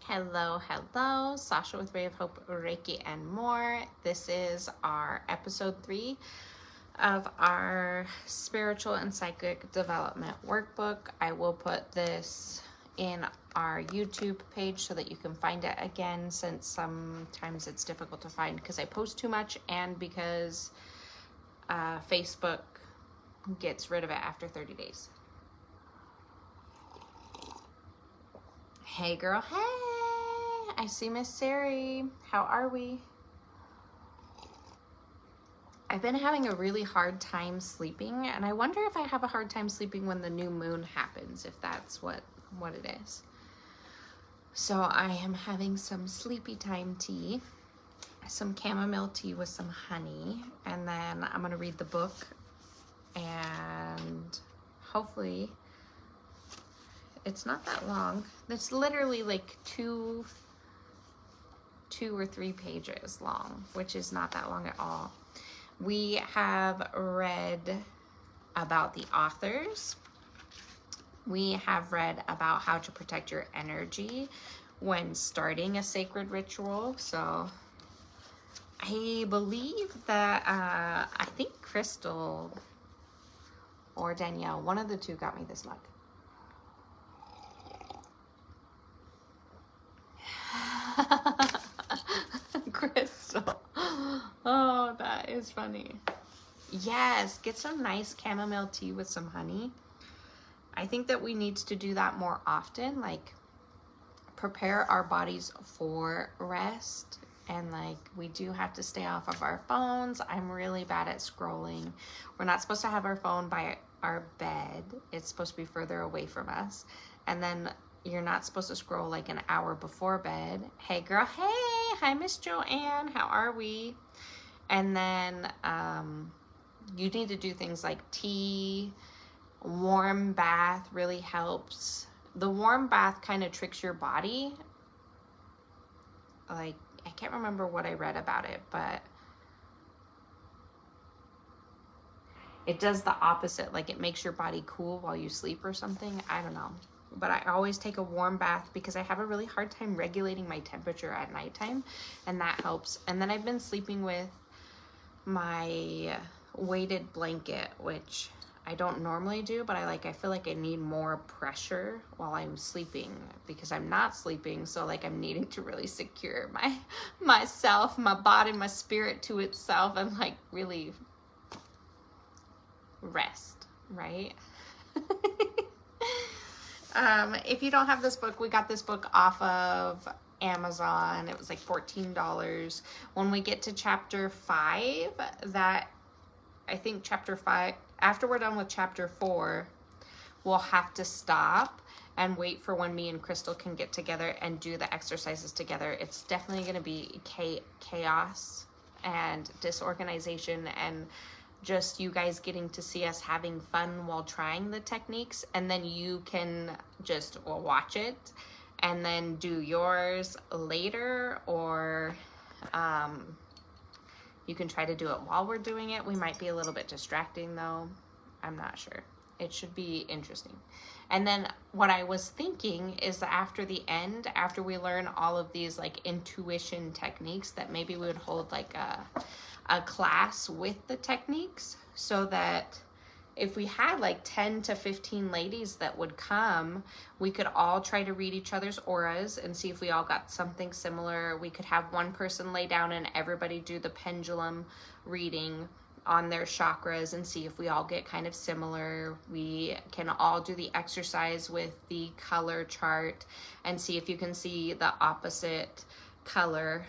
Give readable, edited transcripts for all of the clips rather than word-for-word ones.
Hello, hello. Sasha with Ray of Hope, Reiki, and more. This is our episode 3 of our spiritual and psychic development workbook. I will put this in our YouTube page so that you can find it again, since sometimes it's difficult to find because I post too much and because Facebook gets rid of it after 30 days. Hey girl, hey! I see Miss Sari. How are we? I've been having a really hard time sleeping, and I wonder if I have a hard time sleeping when the new moon happens, if that's what it is. So I am having some sleepy time tea, some chamomile tea with some honey, and then I'm going to read the book, and hopefully it's not that long. It's literally like two or three pages long, which is not that long at all. We have read about the authors. We have read about how to protect your energy when starting a sacred ritual. So I believe that I think Crystal or Danielle, one of the two, got me this mug. Crystal. Oh, that is funny. Yes, get some nice chamomile tea with some honey. I think that we need to do that more often, like prepare our bodies for rest. And like, we do have to stay off of our phones. I'm really bad at scrolling. We're not supposed to have our phone by our bed. It's supposed to be further away from us. And then you're not supposed to scroll like an hour before bed. Hey girl, hey, hi Miss Joanne, how are we? And then you need to do things like tea, warm bath really helps. The warm bath kind of tricks your body. Like, I can't remember what I read about it, but it does the opposite. Like, it makes your body cool while you sleep or something. I don't know. But I always take a warm bath because I have a really hard time regulating my temperature at nighttime, and that helps. And then I've been sleeping with my weighted blanket, which I don't normally do, but I feel like I need more pressure while I'm sleeping because I'm not sleeping. So like, I'm needing to really secure myself, my body, my spirit to itself, and like really rest, right? If you don't have this book, we got this book off of Amazon. It was like $14. When we get to chapter 5, that I think chapter 5, after we're done with chapter 4, we'll have to stop and wait for when me and Crystal can get together and do the exercises together. It's definitely going to be chaos and disorganization, and just you guys getting to see us having fun while trying the techniques, and then you can just watch it and then do yours later, or you can try to do it while we're doing it. We might be a little bit distracting though. I'm not sure. It should be interesting. And then what I was thinking is that after the end, after we learn all of these like intuition techniques, that maybe we would hold like a class with the techniques, so that if we had like 10 to 15 ladies that would come, we could all try to read each other's auras and see if we all got something similar. We could have one person lay down and everybody do the pendulum reading on their chakras and see if we all get kind of similar. We can all do the exercise with the color chart and see if you can see the opposite color.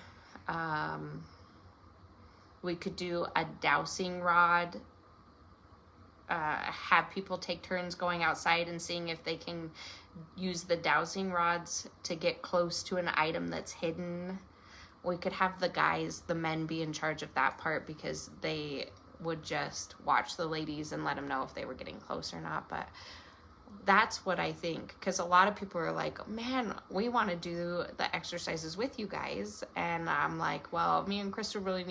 We could do a dowsing rod, have people take turns going outside and seeing if they can use the dowsing rods to get close to an item that's hidden. We could have the men be in charge of that part, because they would just watch the ladies and let them know if they were getting close or not. But that's what I think, because a lot of people are like, man, we want to do the exercises with you guys. And I'm like, well, me and Crystal and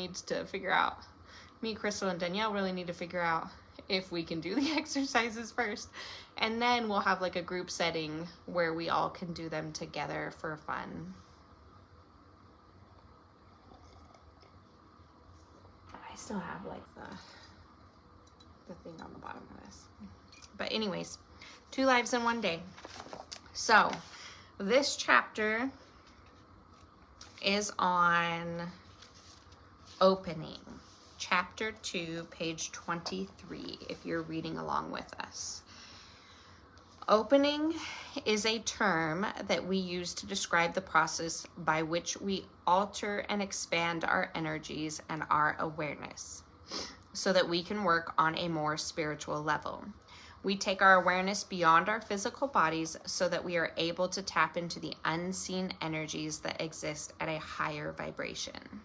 Danielle really need to figure out if we can do the exercises first. And then we'll have like a group setting where we all can do them together for fun. I still have like the thing on the bottom of this. But anyways, 2 lives in 1 day. So this chapter is on opening. Chapter 2, page 23, if you're reading along with us. Opening is a term that we use to describe the process by which we alter and expand our energies and our awareness so that we can work on a more spiritual level. We take our awareness beyond our physical bodies so that we are able to tap into the unseen energies that exist at a higher vibration.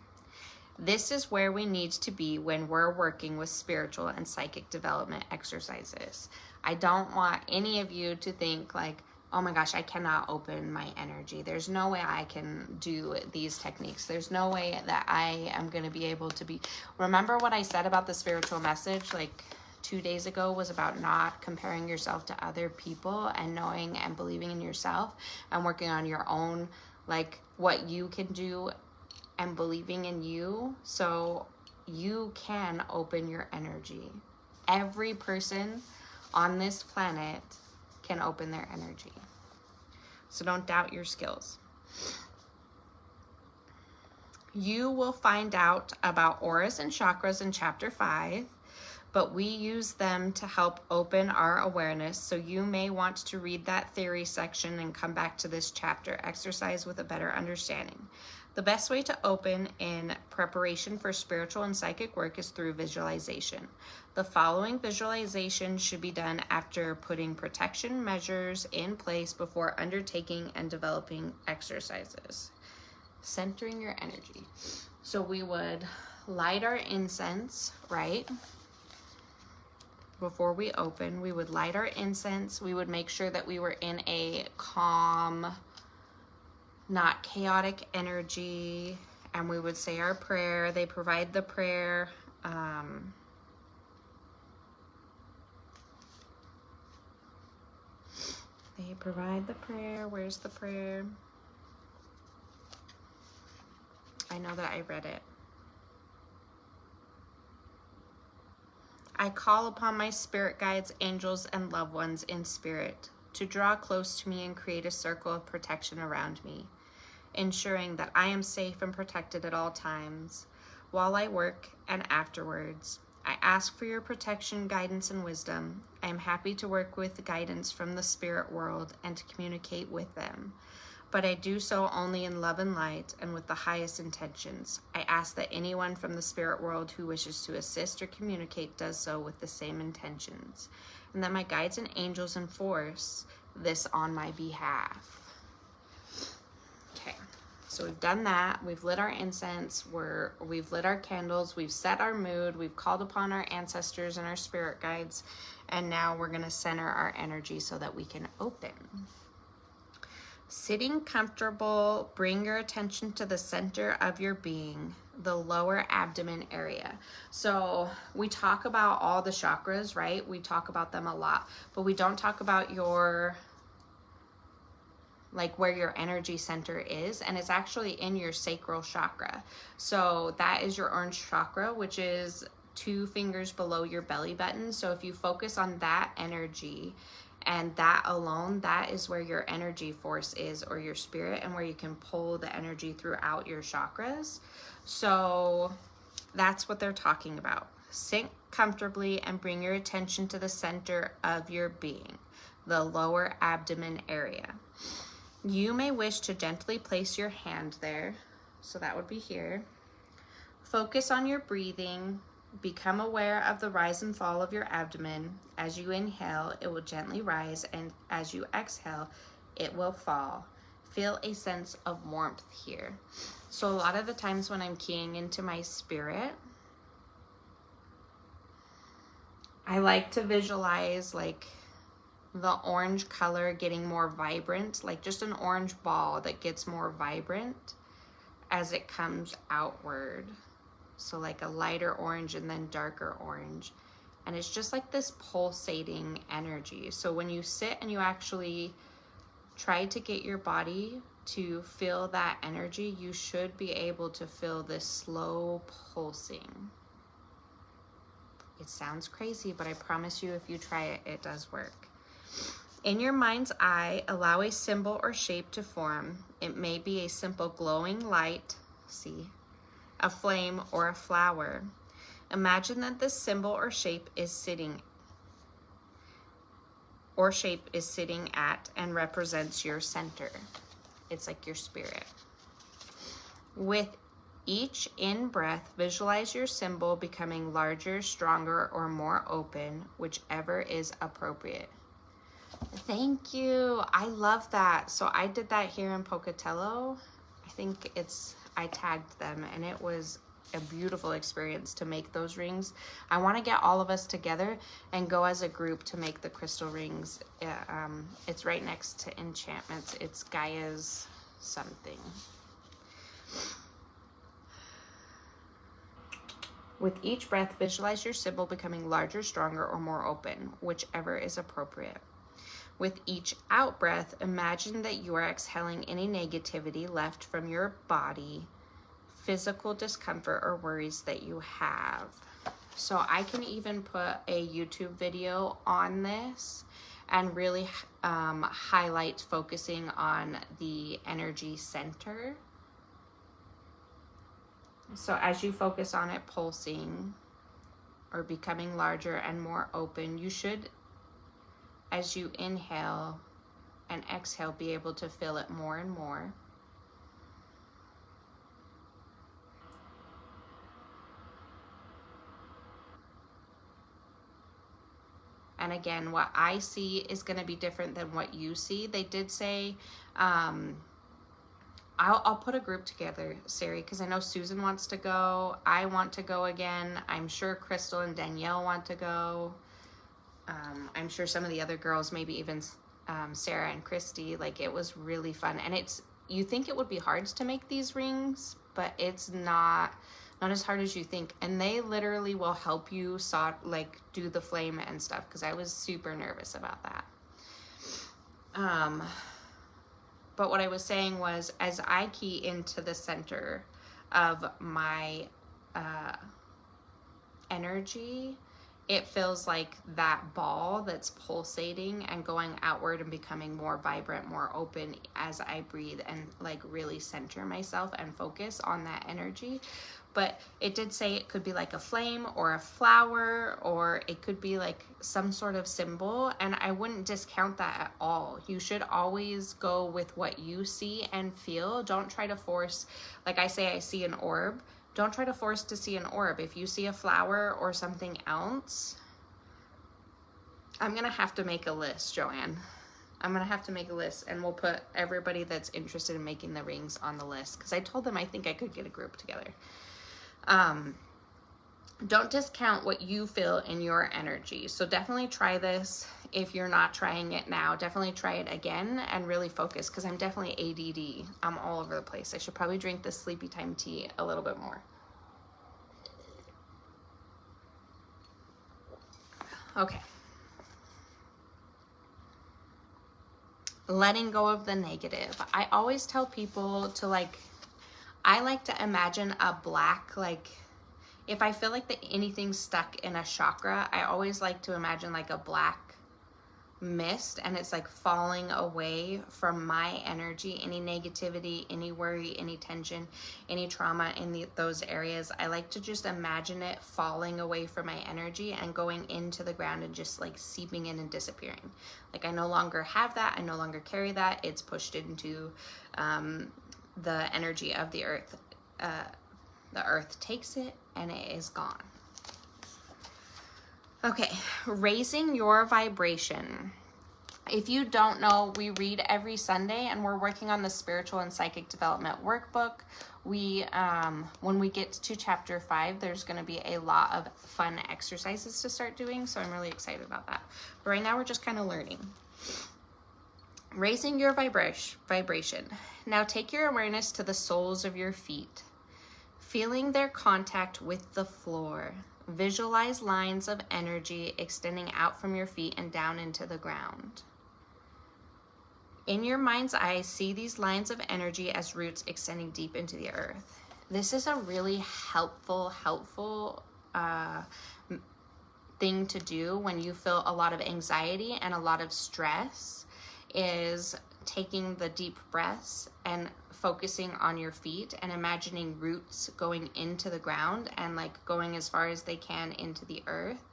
This is where we need to be when we're working with spiritual and psychic development exercises. I don't want any of you to think like, oh my gosh, I cannot open my energy. There's no way I can do these techniques. There's no way that I am going to be able to be. Remember what I said about the spiritual message like 2 days ago was about not comparing yourself to other people and knowing and believing in yourself and working on your own, like what you can do and believing in you so you can open your energy. Every person on this planet can open their energy. So don't doubt your skills. You will find out about auras and chakras in chapter 5, but we use them to help open our awareness. So you may want to read that theory section and come back to this chapter exercise with a better understanding. The best way to open in preparation for spiritual and psychic work is through visualization. The following visualization should be done after putting protection measures in place before undertaking and developing exercises. Centering your energy. So we would light our incense, right? Before we open, we would light our incense. We would make sure that we were in a calm, not chaotic energy, and we would say our prayer. They provide the prayer. They provide the prayer. Where's the prayer? I know that I read it. I call upon my spirit guides, angels, and loved ones in spirit to draw close to me and create a circle of protection around me, ensuring that I am safe and protected at all times, while I work and afterwards. I ask for your protection, guidance, and wisdom. I am happy to work with guidance from the spirit world and to communicate with them, but I do so only in love and light and with the highest intentions. I ask that anyone from the spirit world who wishes to assist or communicate does so with the same intentions, and that my guides and angels enforce this on my behalf. Okay, so we've done that. We've lit our incense. We've lit our candles. We've set our mood. We've called upon our ancestors and our spirit guides, and now we're going to center our energy so that we can open. Sitting comfortable, bring your attention to the center of your being, the lower abdomen area. So we talk about all the chakras, right? We talk about them a lot, but we don't talk about your, like where your energy center is, and it's actually in your sacral chakra. So that is your orange chakra, which is 2 fingers below your belly button. So if you focus on that energy, and that alone, that is where your energy force is, or your spirit, and where you can pull the energy throughout your chakras. So that's what they're talking about. Sit comfortably and bring your attention to the center of your being, the lower abdomen area. You may wish to gently place your hand there. So that would be here. Focus on your breathing. Become aware of the rise and fall of your abdomen. As you inhale, it will gently rise, and as you exhale, it will fall. Feel a sense of warmth here. So a lot of the times when I'm keying into my spirit, I like to visualize like the orange color getting more vibrant, like just an orange ball that gets more vibrant as it comes outward. So like a lighter orange and then darker orange. And it's just like this pulsating energy. So when you sit and you actually try to get your body to feel that energy, you should be able to feel this slow pulsing. It sounds crazy, but I promise you, if you try it, it does work. In your mind's eye, allow a symbol or shape to form. It may be a simple glowing light, see, a flame, or a flower. Imagine that this symbol or shape is sitting at and represents your center. It's like your spirit. With each in-breath, visualize your symbol becoming larger, stronger, or more open, whichever is appropriate. Thank you. I love that. So I did that here in Pocatello. I tagged them, and it was a beautiful experience to make those rings. I want to get all of us together and go as a group to make the crystal rings. It's right next to enchantments. It's Gaia's something. With each breath, visualize your symbol becoming larger, stronger, or more open, whichever is appropriate. With each out breath, imagine that you are exhaling any negativity left from your body, physical discomfort, or worries that you have. So I can even put a YouTube video on this and really highlight focusing on the energy center. So as you focus on it pulsing or becoming larger and more open, you should, as you inhale and exhale, be able to feel it more and more. And again, what I see is going to be different than what you see. They did say, I'll put a group together, Sari, because I know Susan wants to go. I want to go again. I'm sure Crystal and Danielle want to go. I'm sure some of the other girls, maybe even Sarah and Christy. Like, it was really fun. And you think it would be hard to make these rings, but it's not as hard as you think. And they literally will help you do the flame and stuff, because I was super nervous about that. But what I was saying was, as I key into the center of my energy, it feels like that ball that's pulsating and going outward and becoming more vibrant, more open as I breathe and like really center myself and focus on that energy. But it did say it could be like a flame or a flower, or it could be like some sort of symbol, and I wouldn't discount that at all. You should always go with what you see and feel. Don't try to force, like I say, I see an orb. Don't try to force to see an orb. If you see a flower or something else, I'm going to have to make a list, Joanne. I'm going to have to make a list, and we'll put everybody that's interested in making the rings on the list, because I told them I think I could get a group together. Don't discount what you feel in your energy. So definitely try this. If you're not trying it now, definitely try it again and really focus, because I'm definitely ADD. I'm all over the place. I should probably drink this sleepy time tea a little bit more. Okay. Letting go of the negative. I always tell people to I like to imagine a black, if I feel like anything's stuck in a chakra, I always like to imagine like a black mist, and it's like falling away from my energy, any negativity, any worry, any tension, any trauma in those areas. I like to just imagine it falling away from my energy and going into the ground and just like seeping in and disappearing. Like I no longer have that. I no longer carry that. It's pushed into the energy of the earth. The earth takes it and it is gone. Okay, raising your vibration. If you don't know, we read every Sunday, and we're working on the spiritual and psychic development workbook. We, when we get to chapter 5, there's going to be a lot of fun exercises to start doing, so I'm really excited about that. But right now we're just kind of learning. Raising your vibration. Now take your awareness to the soles of your feet, feeling their contact with the floor. Visualize lines of energy extending out from your feet and down into the ground. In your mind's eye, see these lines of energy as roots extending deep into the earth. This is a really helpful thing to do when you feel a lot of anxiety and a lot of stress, is taking the deep breaths and focusing on your feet and imagining roots going into the ground and like going as far as they can into the earth,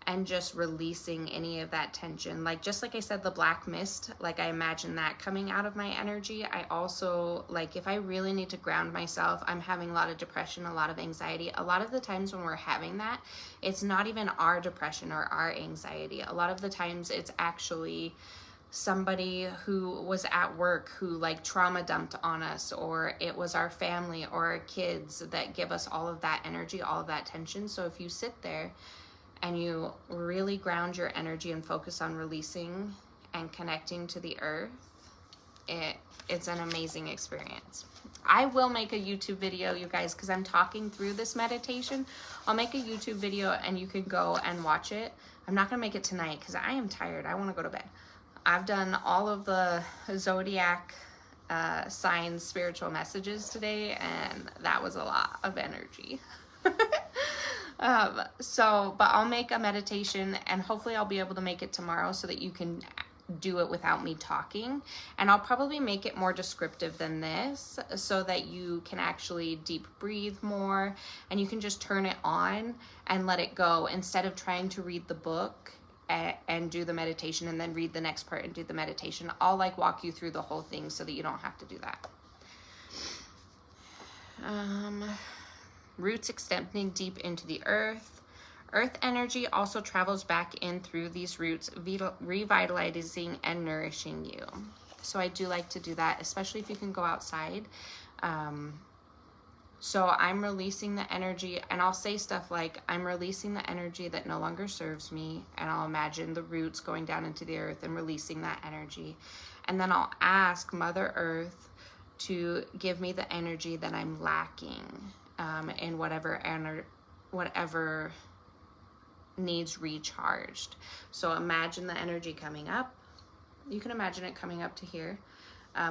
and just releasing any of that tension. Like, just like I said, the black mist, like I imagine that coming out of my energy. I also, like, if I really need to ground myself, I'm having a lot of depression, a lot of anxiety. A lot of the times when we're having that, it's not even our depression or our anxiety. A lot of the times it's actually somebody who was at work who like trauma dumped on us, or it was our family or our kids that give us all of that energy, all of that tension. So if you sit there and you really ground your energy and focus on releasing and connecting to the earth, it's an amazing experience. I will make a YouTube video, you guys, because I'm talking through this meditation. I'll make a YouTube video and you can go and watch it. I'm not going to make it tonight because I am tired. I want to go to bed. I've done all of the zodiac signs, spiritual messages today, and that was a lot of energy. But I'll make a meditation, and hopefully I'll be able to make it tomorrow so that you can do it without me talking. And I'll probably make it more descriptive than this so that you can actually deep breathe more, and you can just turn it on and let it go instead of trying to read the book and do the meditation and then read the next part and do the meditation. I'll like walk you through the whole thing so that you don't have to do that. Roots extending deep into the earth. Earth energy also travels back in through these roots, revitalizing and nourishing you. So I do like to do that, especially if you can go outside. So I'm releasing the energy, and I'll say stuff like, I'm releasing the energy that no longer serves me, and I'll imagine the roots going down into the earth and releasing that energy. And then I'll ask Mother Earth to give me the energy that I'm lacking in whatever needs recharged. So imagine the energy coming up. You can imagine it coming up to here,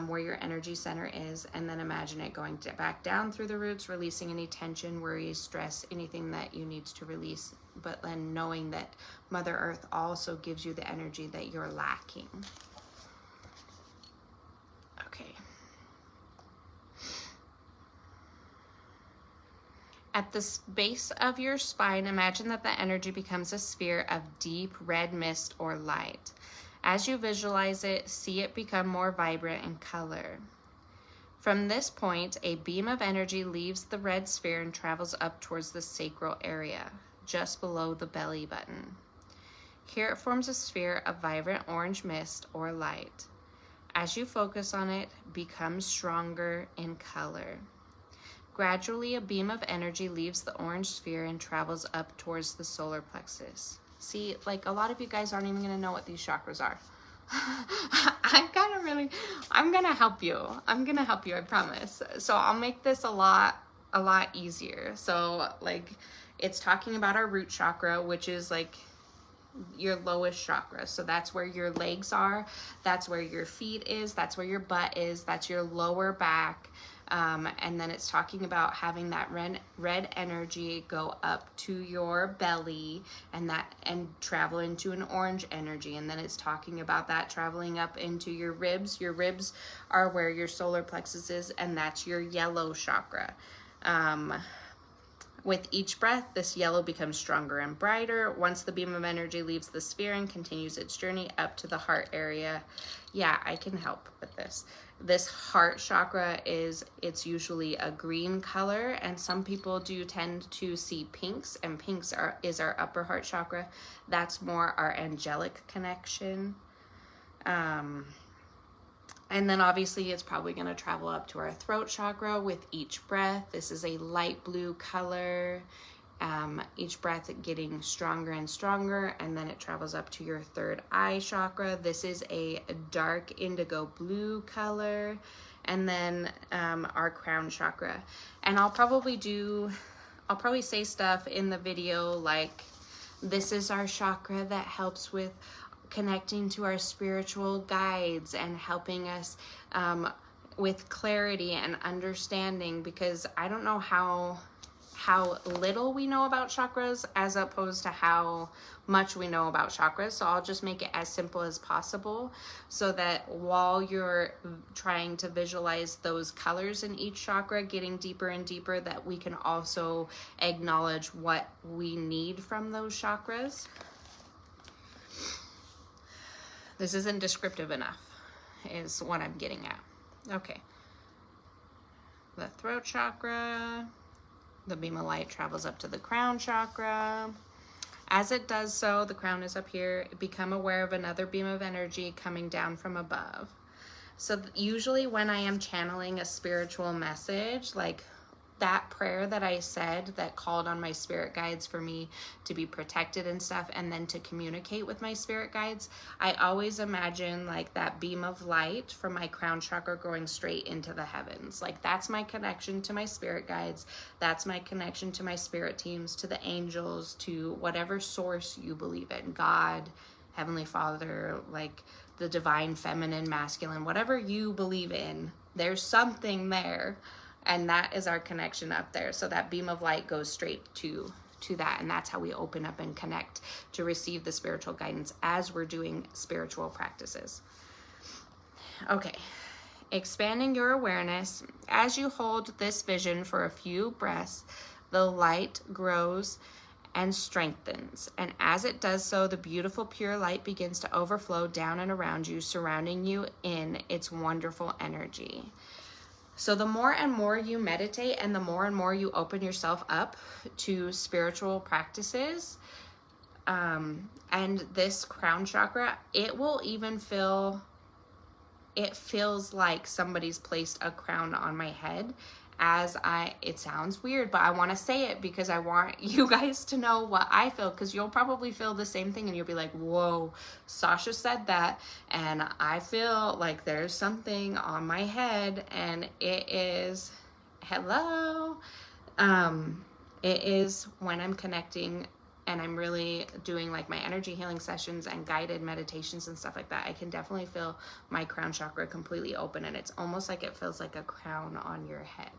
where your energy center is, and then imagine it going back down through the roots, releasing any tension, worries, stress, anything that you need to release, but then knowing that Mother Earth also gives you the energy that you're lacking. Okay. At the base of your spine, imagine that the energy becomes a sphere of deep red mist or light. As you visualize it, see it become more vibrant in color. From this point, a beam of energy leaves the red sphere and travels up towards the sacral area, just below the belly button. Here it forms a sphere of vibrant orange mist or light. As you focus on it, it becomes stronger in color. Gradually, a beam of energy leaves the orange sphere and travels up towards the solar plexus. See, like a lot of you guys aren't even going to know what these chakras are. I'm going to help you. I promise. So I'll make this a lot easier. So like, it's talking about our root chakra, which is like your lowest chakra. So that's where your legs are. That's where your feet is. That's where your butt is. That's your lower back. And then it's talking about having that red energy go up to your belly and travel into an orange energy. And then it's talking about that traveling up into your ribs. Your ribs are where your solar plexus is, and that's your yellow chakra. With each breath, this yellow becomes stronger and brighter. Once the beam of energy leaves the sphere and continues its journey up to the heart area. Yeah, I can help with this. This heart chakra it's usually a green color, and some people do tend to see pinks, and pinks is our upper heart chakra. That's more our angelic connection. And then obviously it's probably going to travel up to our throat chakra with each breath. This is a light blue color. Each breath getting stronger and stronger, and then it travels up to your third eye chakra. This is a dark indigo blue color, and then our crown chakra. And I'll probably do I'll probably say stuff in the video like, this is our chakra that helps with connecting to our spiritual guides and helping us with clarity and understanding, because I don't know how little we know about chakras as opposed to how much we know about chakras. So I'll just make it as simple as possible, so that while you're trying to visualize those colors in each chakra, getting deeper and deeper, that we can also acknowledge what we need from those chakras. This isn't descriptive enough, is what I'm getting at. Okay. The throat chakra. The beam of light travels up to the crown chakra. As it does so, the crown is up here. Become aware of another beam of energy coming down from above. So usually when I am channeling a spiritual message, like that prayer that I said that called on my spirit guides for me to be protected and stuff, and then to communicate with my spirit guides, I always imagine like that beam of light from my crown chakra going straight into the heavens. Like that's my connection to my spirit guides. That's my connection to my spirit teams, to the angels, to whatever source you believe in, God, Heavenly Father, like the divine feminine, masculine, whatever you believe in, there's something there. And that is our connection up there. So that beam of light goes straight to that. And that's how we open up and connect to receive the spiritual guidance as we're doing spiritual practices. Okay. Expanding your awareness. As you hold this vision for a few breaths, the light grows and strengthens. And as it does so, the beautiful pure light begins to overflow down and around you, surrounding you in its wonderful energy. So the more and more you meditate and the more you open yourself up to spiritual practices, and this crown chakra, it will even it feels like somebody's placed a crown on my head it sounds weird, but I want to say it because I want you guys to know what I feel, because you'll probably feel the same thing and you'll be like, whoa, Sasha said that and I feel like there's something on my head, and it is, hello, it is when I'm connecting and I'm really doing like my energy healing sessions and guided meditations and stuff like that. I can definitely feel my crown chakra completely open, and it's almost like it feels like a crown on your head.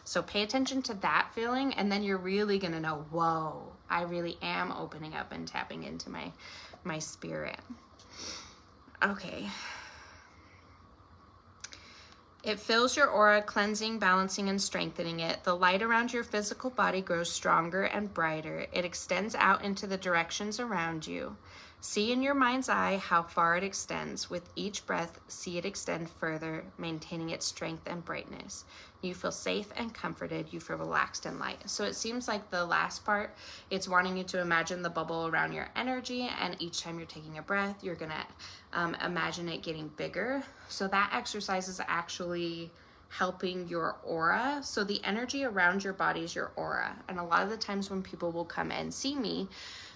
So pay attention to that feeling, and then you're really gonna know, whoa, I really am opening up and tapping into my spirit. Okay. It fills your aura, cleansing, balancing, and strengthening it. The light around your physical body grows stronger and brighter. It extends out into the directions around you. See in your mind's eye how far it extends. With each breath, see it extend further, maintaining its strength and brightness. You feel safe and comforted. You feel relaxed and light. So it seems like the last part, it's wanting you to imagine the bubble around your energy, and each time you're taking a breath, you're gonna imagine it getting bigger. So that exercise is actually helping your aura. So the energy around your body is your aura. And a lot of the times when people will come and see me,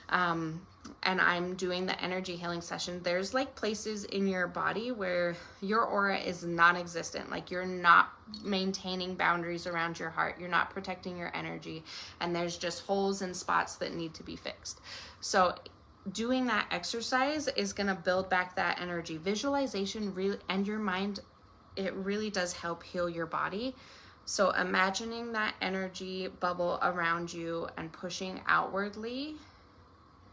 and I'm doing the energy healing session, there's like places in your body where your aura is non-existent. Like you're not maintaining boundaries around your heart. You're not protecting your energy. And there's just holes and spots that need to be fixed. So doing that exercise is going to build back that energy. Visualization really, and your mind, it really does help heal your body. So imagining that energy bubble around you and pushing outwardly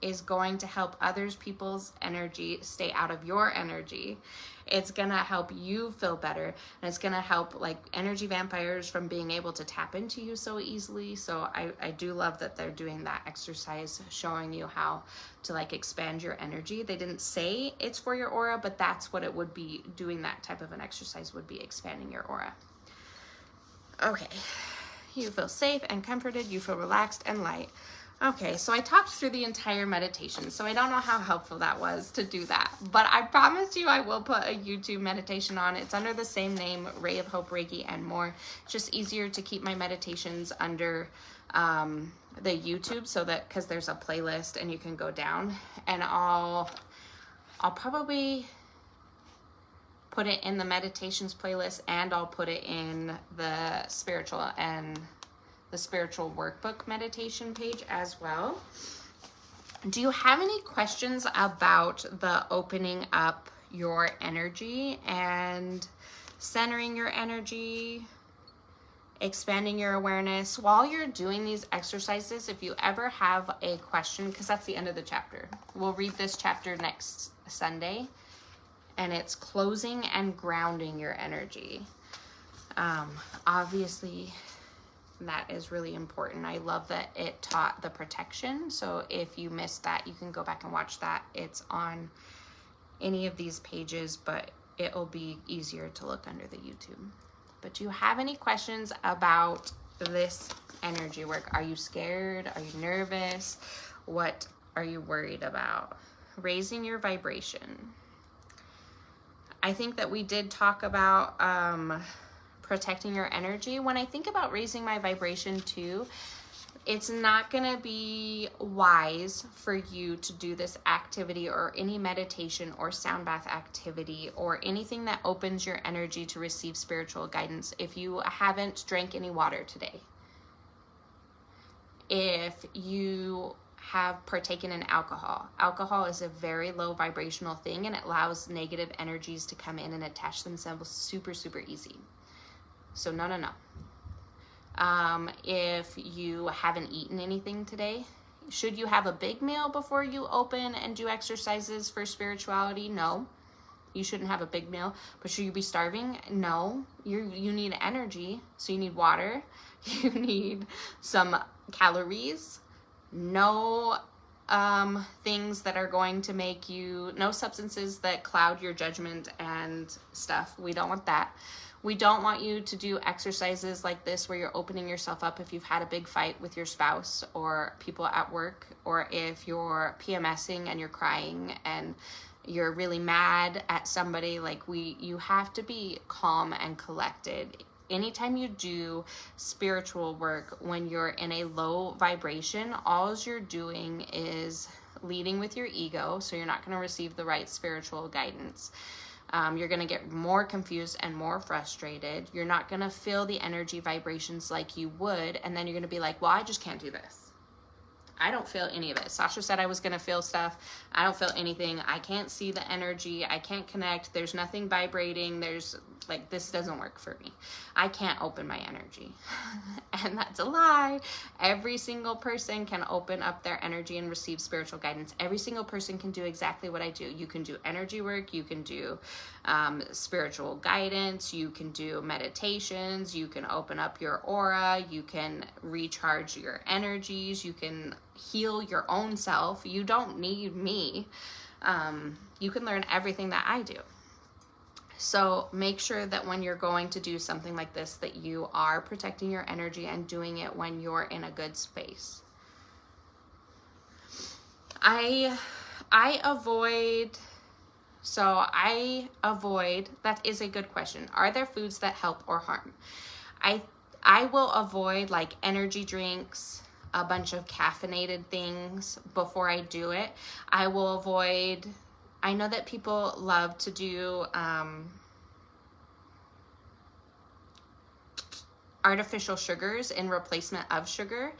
is going to help people's energy stay out of your energy. It's gonna help you feel better, and it's gonna help like energy vampires from being able to tap into you so easily. So I do love that they're doing that exercise, showing you how to like expand your energy. They didn't say it's for your aura, but that's what it would be. Doing that type of an exercise would be expanding your aura. Okay, you feel safe and comforted. You feel relaxed and light. Okay, so I talked through the entire meditation, so I don't know how helpful that was to do that, but I promise you I will put a YouTube meditation on. It's under the same name, Ray of Hope, Reiki, and more. It's just easier to keep my meditations under the YouTube, so that, because there's a playlist and you can go down, and I'll probably put it in the meditations playlist, and I'll put it in the spiritual and the spiritual workbook meditation page as well. Do you have any questions about the opening up your energy and centering your energy, expanding your awareness? While you're doing these exercises, if you ever have a question, because that's the end of the chapter, we'll read this chapter next Sunday, and it's closing and grounding your energy. Obviously, that is really important. I love that it taught the protection. So if you missed that, you can go back and watch that. It's on any of these pages, but it'll be easier to look under the YouTube. But do you have any questions about this energy work? Are you scared? Are you nervous? What are you worried about? Raising your vibration. I think that we did talk about protecting your energy. When I think about raising my vibration too, it's not going to be wise for you to do this activity or any meditation or sound bath activity or anything that opens your energy to receive spiritual guidance if you haven't drank any water today. If you have partaken in alcohol. Alcohol is a very low vibrational thing, and it allows negative energies to come in and attach themselves super, super easy. So no. If you haven't eaten anything today, should you have a big meal before you open and do exercises for spirituality? No, you shouldn't have a big meal. But should you be starving? No, you need energy, so you need water. You need some calories. No things that are going to make you, no substances that cloud your judgment and stuff. We don't want that. We don't want you to do exercises like this where you're opening yourself up if you've had a big fight with your spouse or people at work, or if you're PMSing and you're crying and you're really mad at somebody. You have to be calm and collected. Anytime you do spiritual work when you're in a low vibration, all you're doing is leading with your ego, so you're not going to receive the right spiritual guidance. You're going to get more confused and more frustrated. You're not going to feel the energy vibrations like you would, and then you're going to be like, well, I just can't do this. I don't feel any of it. Sasha said I was going to feel stuff. I don't feel anything. I can't see the energy. I can't connect. There's nothing vibrating. This doesn't work for me. I can't open my energy. And that's a lie. Every single person can open up their energy and receive spiritual guidance. Every single person can do exactly what I do. You can do energy work. You can do spiritual guidance. You can do meditations. You can open up your aura. You can recharge your energies. You can heal your own self. You don't need me. You can learn everything that I do. So make sure that when you're going to do something like this, that you are protecting your energy and doing it when you're in a good space. I avoid, that is a good question. Are there foods that help or harm? I will avoid energy drinks, a bunch of caffeinated things before I do it. I will avoid, I know that people love to do artificial sugars in replacement of sugar.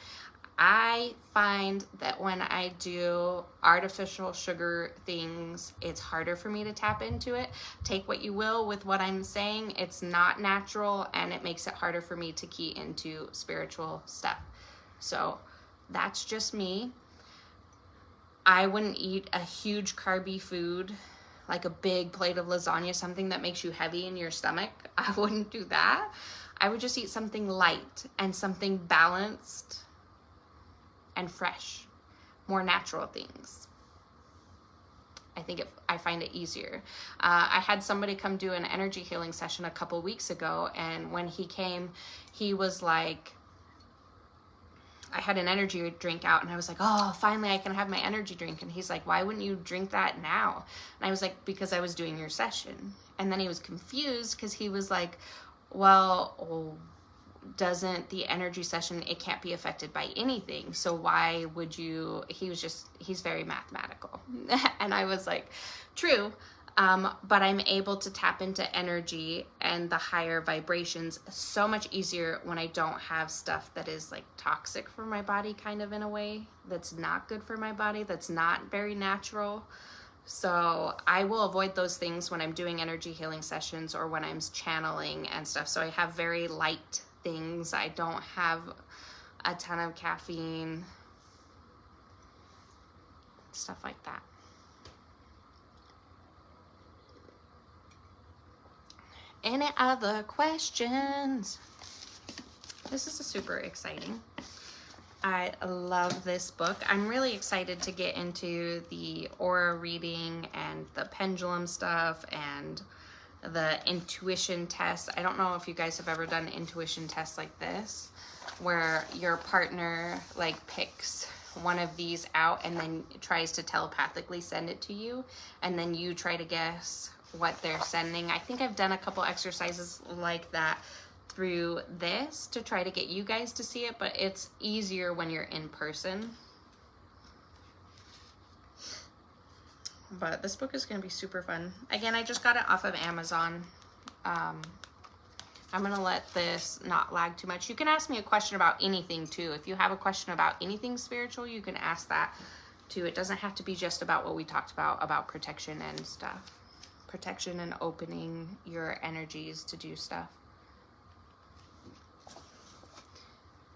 I find that when I do artificial sugar things, it's harder for me to tap into it. Take what you will with what I'm saying. It's not natural, and it makes it harder for me to key into spiritual stuff. So that's just me. I wouldn't eat a huge carby food, like a big plate of lasagna, something that makes you heavy in your stomach. I wouldn't do that. I would just eat something light and something balanced and fresh, more natural things. I find it easier. I had somebody come do an energy healing session a couple weeks ago, and when he came, he was like, I had an energy drink out, and I was like, oh, finally I can have my energy drink. And he's like, why wouldn't you drink that now? And I was like, because I was doing your session. And then he was confused because he was like, well, doesn't the energy session, it can't be affected by anything. So why would you, he's very mathematical. And I was like, true. But I'm able to tap into energy and the higher vibrations so much easier when I don't have stuff that is like toxic for my body, kind of in a way, that's not good for my body, that's not very natural. So I will avoid those things when I'm doing energy healing sessions or when I'm channeling and stuff. So I have very light things. I don't have a ton of caffeine, stuff like that. Any other questions? This is super exciting. I love this book. I'm really excited to get into the aura reading and the pendulum stuff and the intuition tests. I don't know if you guys have ever done intuition tests like this, where your partner like picks one of these out and then tries to telepathically send it to you, and then you try to guess what they're sending. I think I've done a couple exercises like that through this to try to get you guys to see it, but it's easier when you're in person. But this book is going to be super fun. Again, I just got it off of Amazon. I'm going to let this not lag too much. You can ask me a question about anything too. If you have a question about anything spiritual, you can ask that too. It doesn't have to be just about what we talked about protection and stuff. Protection and opening your energies to do stuff.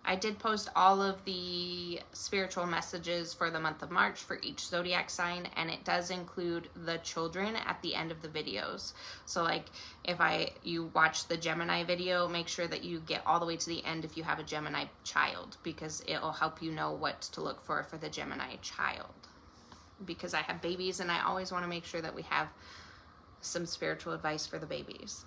I did post all of the spiritual messages for the month of March for each zodiac sign, and it does include the children at the end of the videos. So like if you watch the Gemini video, make sure that you get all the way to the end if you have a Gemini child, because it will help you know what to look for the Gemini child. Because I have babies and I always want to make sure that we have some spiritual advice for the babies.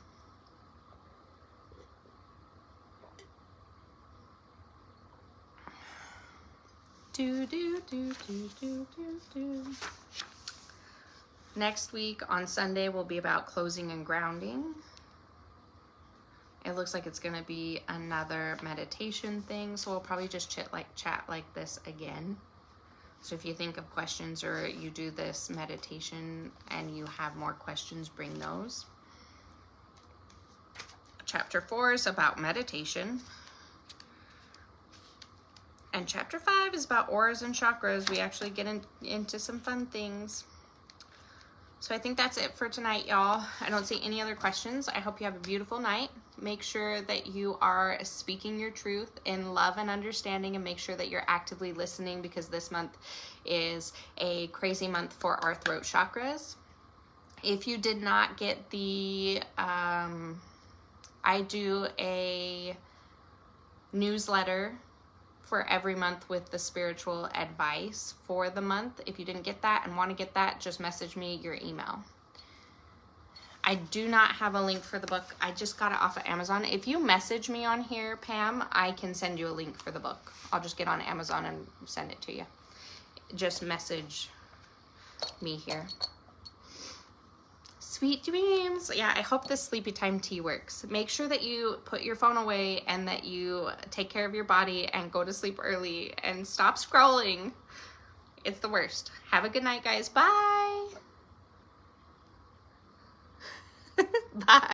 Next week on Sunday will be about closing and grounding. It looks like it's going to be another meditation thing, so we'll probably just chat like this again. So if you think of questions or you do this meditation and you have more questions, bring those. Chapter 4 is about meditation. And chapter 5 is about auras and chakras. We actually get into some fun things. So I think that's it for tonight, y'all. I don't see any other questions. I hope you have a beautiful night. Make sure that you are speaking your truth in love and understanding, and make sure that you're actively listening, because this month is a crazy month for our throat chakras. If you did not get the, I do a newsletter for every month with the spiritual advice for the month. If you didn't get that and want to get that, just message me your email. I do not have a link for the book. I just got it off of Amazon. If you message me on here, Pam, I can send you a link for the book. I'll just get on Amazon and send it to you. Just message me here. Sweet dreams. Yeah, I hope this sleepy time tea works. Make sure that you put your phone away and that you take care of your body and go to sleep early and stop scrolling. It's the worst. Have a good night, guys. Bye. Bye.